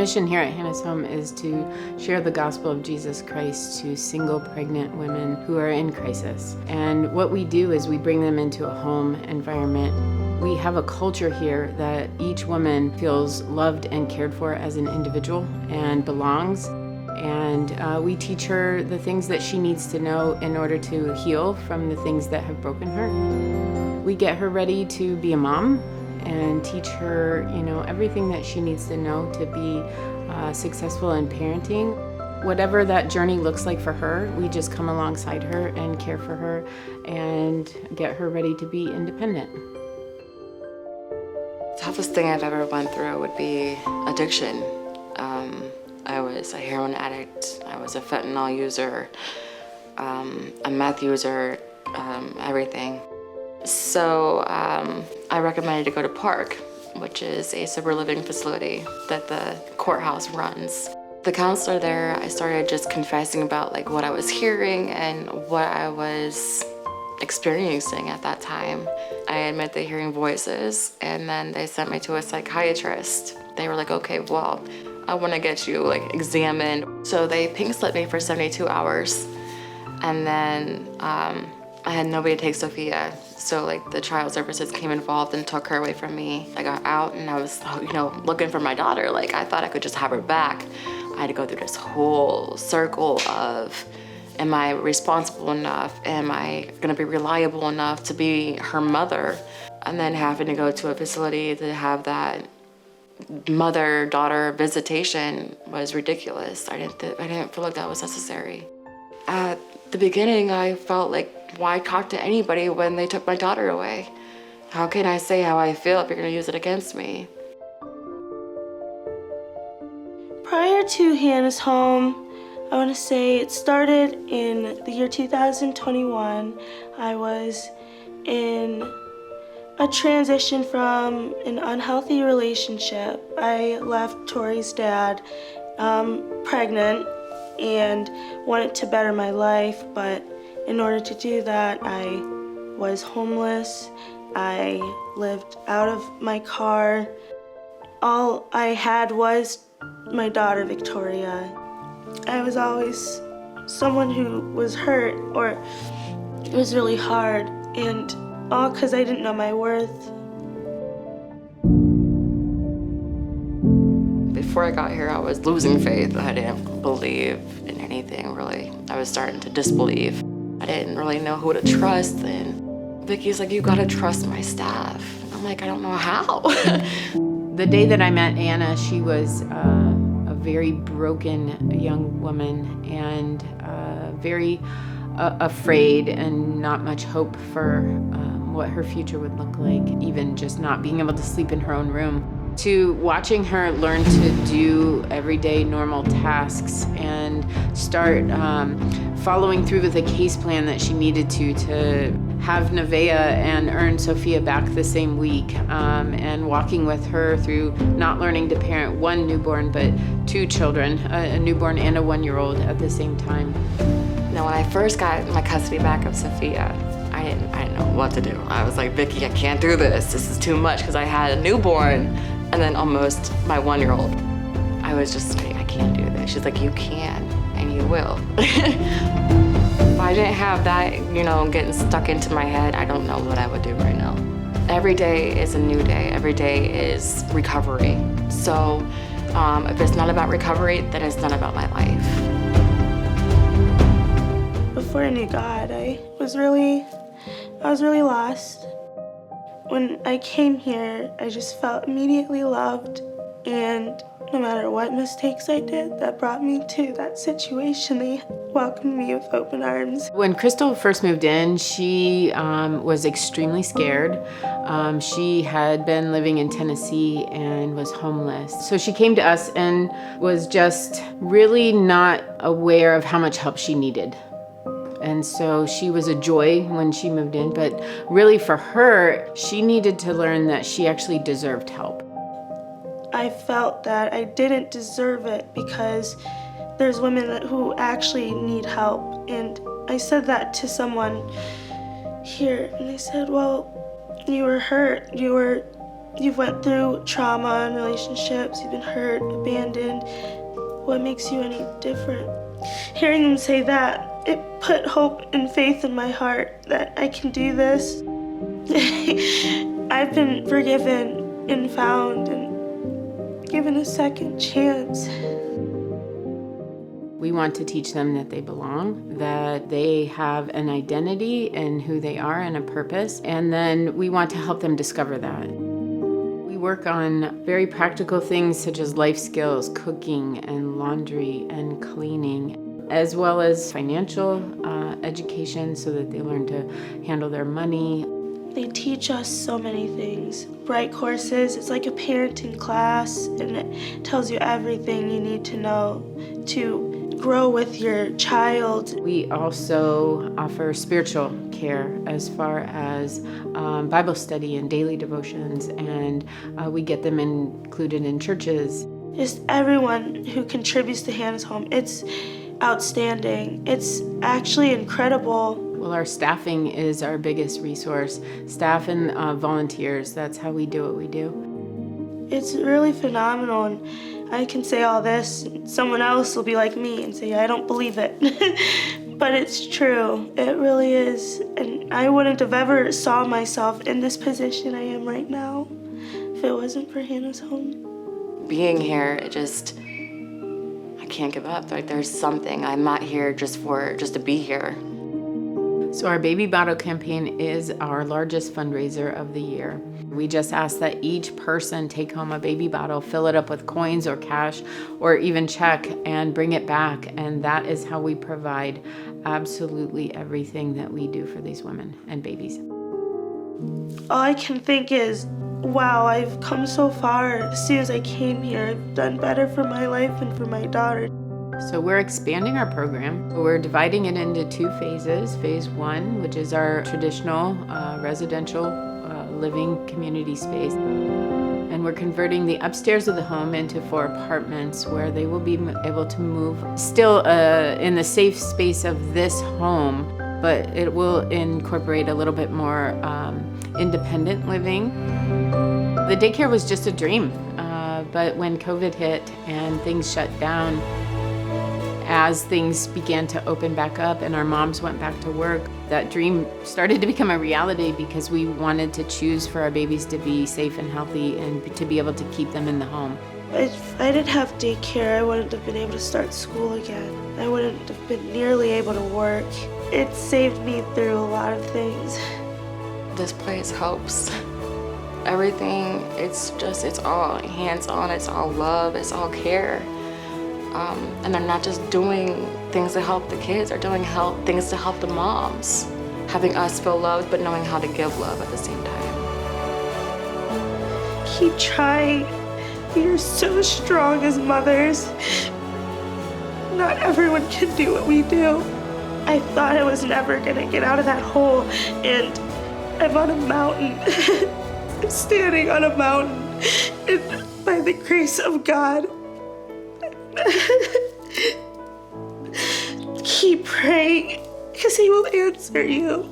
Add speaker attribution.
Speaker 1: mission here at Hannah's Home is to share the gospel of Jesus Christ to single pregnant women who are in crisis. And what we do is we bring them into a home environment. We have a culture here that each woman feels loved and cared for as an individual and belongs. And we teach her the things that she needs to know in order to heal from the things that have broken her. We get her ready to be a mom and teach her, everything that she needs to know to be successful in parenting. Whatever that journey looks like for her, we just come alongside her and care for her and get her ready to be independent.
Speaker 2: The toughest thing I've ever went through would be addiction. I was a heroin addict, I was a fentanyl user, a meth user, everything. So I recommended to go to Park, which is a sober living facility that the courthouse runs. The counselor there, I started just confessing about what I was hearing and what I was experiencing at that time. I admitted hearing voices, and then they sent me to a psychiatrist. They were like, okay, well, I want to get you examined. So they pink slipped me for 72 hours. And then I had nobody to take Sophia. So the child services came involved and took her away from me. I got out and I was, looking for my daughter. I thought I could just have her back. I had to go through this whole circle of, am I responsible enough? Am I gonna be reliable enough to be her mother? And then having to go to a facility to have that mother-daughter visitation was ridiculous. I didn't feel like that was necessary. At the beginning, I felt why talk to anybody when they took my daughter away? How can I say how I feel if you're gonna use it against me?
Speaker 3: Prior to Hannah's Home, I want to say it started in the year 2021. I was in a transition from an unhealthy relationship. I left Tori's dad pregnant and wanted to better my life, but in order to do that, I was homeless. I lived out of my car. All I had was my daughter, Victoria. I was always someone who was hurt, or it was really hard, and all because I didn't know my worth.
Speaker 2: Before I got here, I was losing faith. I didn't believe in anything, really. I was starting to disbelieve. I didn't really know who to trust, and Vicky's like, you gotta trust my staff. I'm like, I don't know how.
Speaker 1: The day that I met Anna, she was a very broken young woman and very afraid and not much hope for what her future would look like, even just not being able to sleep in her own room. To watching her learn to do everyday normal tasks and start following through with a case plan that she needed to have Nevaeh and earn Sophia back the same week, and walking with her through not learning to parent one newborn but two children, a newborn and a 1-year-old at the same time.
Speaker 2: Now, when I first got my custody back of Sophia, I didn't know what to do. I was like, Vicky, I can't do this. This is too much, because I had a newborn and then almost my 1-year-old. I was just like, I can't do this. She's like, you can, and you will. If I didn't have that, getting stuck into my head, I don't know what I would do right now. Every day is a new day. Every day is recovery. So if it's not about recovery, then it's not about my life.
Speaker 3: Before I knew God, I was really lost. When I came here, I just felt immediately loved, and no matter what mistakes I did that brought me to that situation, they welcomed me with open arms.
Speaker 1: When Crystal first moved in, she was extremely scared. She had been living in Tennessee and was homeless. So she came to us and was just really not aware of how much help she needed. And so she was a joy when she moved in, but really for her, she needed to learn that she actually deserved help.
Speaker 3: I felt that I didn't deserve it because there's women who actually need help. And I said that to someone here, and they said, well, you were hurt. You were you've went through trauma in relationships, you've been hurt, abandoned. What makes you any different? Hearing them say that, it put hope and faith in my heart that I can do this. I've been forgiven and found and given a second chance.
Speaker 1: We want to teach them that they belong, that they have an identity in who they are and a purpose, and then we want to help them discover that. We work on very practical things such as life skills, cooking and laundry and cleaning, as well as financial education so that they learn to handle their money.
Speaker 3: They teach us so many things. Bright Courses, it's like a parenting class, and it tells you everything you need to know to grow with your child.
Speaker 1: We also offer spiritual care as far as Bible study and daily devotions, and we get them included in churches.
Speaker 3: Just everyone who contributes to Hannah's Home, it's outstanding. It's actually incredible.
Speaker 1: Well, our staffing is our biggest resource. Staff and volunteers, that's how we do what we do.
Speaker 3: It's really phenomenal, and I can say all this, and someone else will be like me and say, I don't believe it. But it's true, it really is. And I wouldn't have ever saw myself in this position I am right now if it wasn't for Hannah's Home.
Speaker 2: Being here, I can't give up. Like, there's something. I'm not here just to be here.
Speaker 1: So our Baby Bottle campaign is our largest fundraiser of the year. We just ask that each person take home a baby bottle, fill it up with coins or cash or even check, and bring it back. And that is how we provide absolutely everything that we do for these women and babies.
Speaker 3: All I can think is, wow, I've come so far. As soon as I came here, I've done better for my life and for my daughter.
Speaker 1: So we're expanding our program. We're dividing it into 2 phases. Phase 1, which is our traditional residential living community space. And we're converting the upstairs of the home into 4 apartments where they will be able to move still in the safe space of this home, but it will incorporate a little bit more independent living. The daycare was just a dream, but when COVID hit and things shut down, as things began to open back up and our moms went back to work, that dream started to become a reality because we wanted to choose for our babies to be safe and healthy and to be able to keep them in the home.
Speaker 3: If I didn't have daycare, I wouldn't have been able to start school again. I wouldn't have been nearly able to work. It saved me through a lot of things.
Speaker 2: This place helps. Everything, it's all hands-on, it's all love, it's all care. And they're not just doing things to help the kids, they're doing things to help the moms. Having us feel loved, but knowing how to give love at the same time.
Speaker 3: Keep trying. We are so strong as mothers. Not everyone can do what we do. I thought I was never gonna get out of that hole, and I'm on a mountain. I'm standing on a mountain, and by the grace of God, keep praying, because He will answer you.